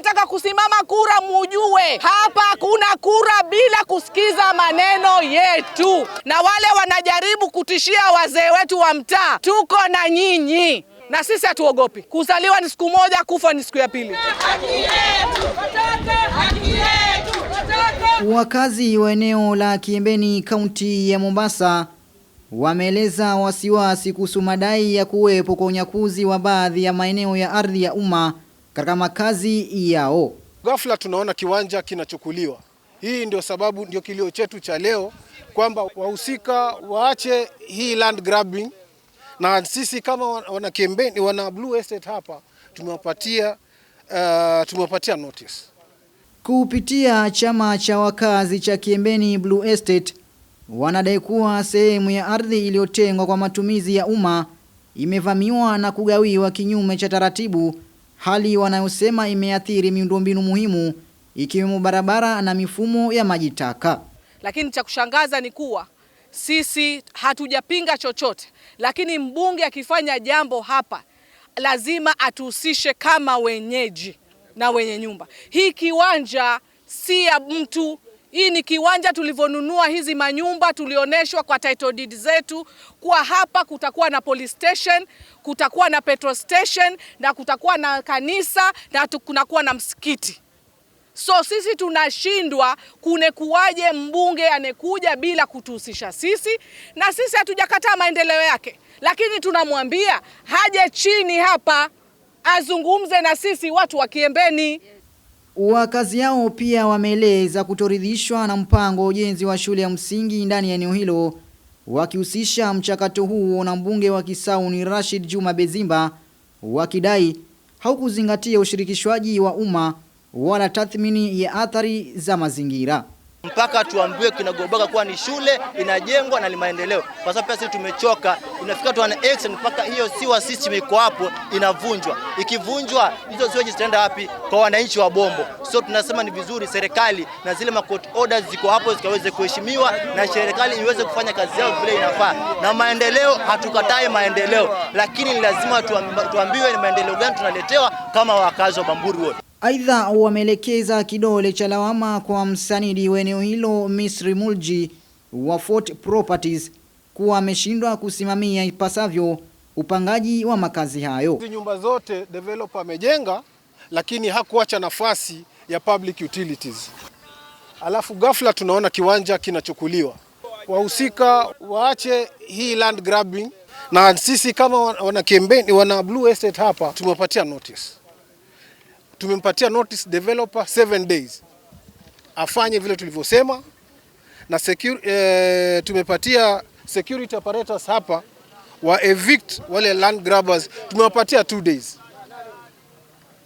mnataka kusimama kura, mujue hapa kuna kura bila kusikiza maneno yetu. Na wale wanajaribu kutishia wazee wetu wa mtaa, tuko na nyinyi. Na sisi hatuogopi. Kuzaliwa ni siku moja, kufa ni siku ya pili. Wakazi wa eneo la Kiembeni, kaunti ya Mombasa, wameeleza wasiwasi kuhusu madai ya kuwepo kwa unyakuzi wa baadhi ya maeneo ya ardhi ya umma katika makazi yao. Ghafla tunaona kiwanja kinachukuliwa. Hii ndio sababu, ndio kilio chetu cha leo, kwamba wahusika waache hii land grabbing, na sisi kama wana Kiembeni, wana Blue Estate hapa tumewapatia notice. Kupitia chama cha wakazi cha Kiembeni Blue Estate, wanadai kuwa sehemu ya ardhi iliyotengwa kwa matumizi ya umma imevamiwa na kugawiwa kinyume cha taratibu, hali wanayosema imeathiri miundombinu muhimu ikiwemo barabara na mifumo ya maji taka. Lakini cha kushangaza ni kuwa sisi hatujapinga chochote, lakini mbunge akifanya jambo hapa lazima atuhusishe kama wenyeji na wenye nyumba. Hii kiwanja si ya mtu. Hii ni kiwanja tulivyonunua hizi manyumba, tulioneshwa kwa title deed zetu kwa hapa kutakuwa na police station, kutakuwa na petrol station, na kutakuwa na kanisa, na kunakuwa na msikiti. So sisi tunashindwa kuwaje mbunge anekuja bila kutuhusisha sisi, na sisi hatujakataa maendeleo yake, lakini tunamwambia haje chini hapa azungumze na sisi watu wa Kiembeni. Wakazi hao pia wameeleza kutoridhishwa na mpango wa ujenzi wa shule ya msingi ndani ya eneo hilo, wakihusisha mchakato huo na mbunge wa Kisauni Rashid Juma Bezimba, wakidai haukuzingatia ushirikishwaji wa umma wala tathmini ya athari za mazingira. Mpaka tuambiwe kinagobaga kuwa ni shule inajengwa na ni maendeleo. Kwa sababu sisi tumechoka, inafika tu ana action mpaka hiyo siwa system iko hapo inavunjwa. Ikivunjwa hizo siwa zitaenda wapi? Kwa wananchi wa Bombo. So tunasema ni vizuri serikali na zile court orders ziko hapo zikaweze kuheshimiwa, na serikali iweze kufanya kazi yao vile inafaa. Na maendeleo, hatukatai maendeleo, lakini lazima tuambiwe ni maendeleo gani tunaletewa kama wakazi wa Bamburi wote. Aidha, wameelekeza kidole cha lawama kwa msanidi wa eneo hilo Misri Mulji wa Fort Properties kuwa ameshindwa kusimamia ipasavyo upangaji wa makazi hayo. Hizi nyumba zote developer amejenga, lakini hakuacha nafasi ya public utilities. Alafu ghafla tunaona kiwanja kinachukuliwa. Wahusika waache hii land grabbing, na sisi kama wana Kiembeni, wana Blue Estate hapa tumewapatia notice. Tumempatia notice developer 7 days afanye vile tulivyosema, na tumepatia security apparatus hapa wa evict wale land grabbers, tumewapatia 2 days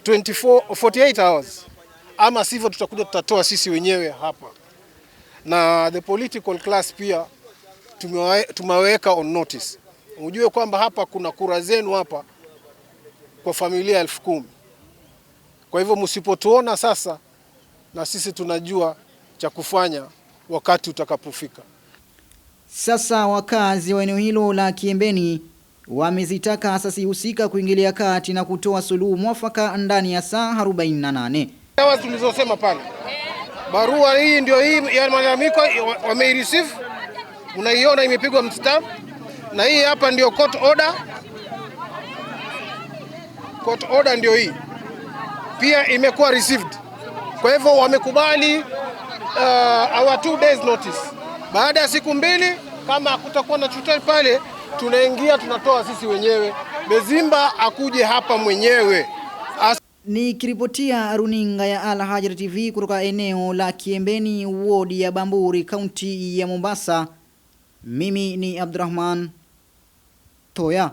48 hours, ama sivyo tutakuja tutatoa sisi wenyewe hapa. Na the political class pia tumeweka on notice. Unajue kwamba hapa kuna kura zenu hapa kwa familia 10,000. Kwa hivyo msipotuona sasa, na sisi tunajua cha kufanya wakati utakapofika. Sasa wakazi wa eneo hilo la Kiembeni wamezitaka asasi husika kuingilia kati na kutoa suluhu mwafaka ndani ya saa 48. Hawa tulizosema pale, barua hii ndio hii ya malalamiko wameireceive, unaiona imepigwa mstamp, na hii hapa ndio court order. Court order ndio hii pia imekuwa received. Kwa hivyo wamekubali our 2 days notice. Baada ya siku 2 kama hakutakuwa na chochote pale, tunaingia tunatoa sisi wenyewe. Bezimba akuje hapa mwenyewe. Nikiripotia runinga ya Al Hajar TV kutoka eneo la Kiembeni, wodi ya Bamburi, kaunti ya Mombasa, mimi ni Abdurrahman Toya.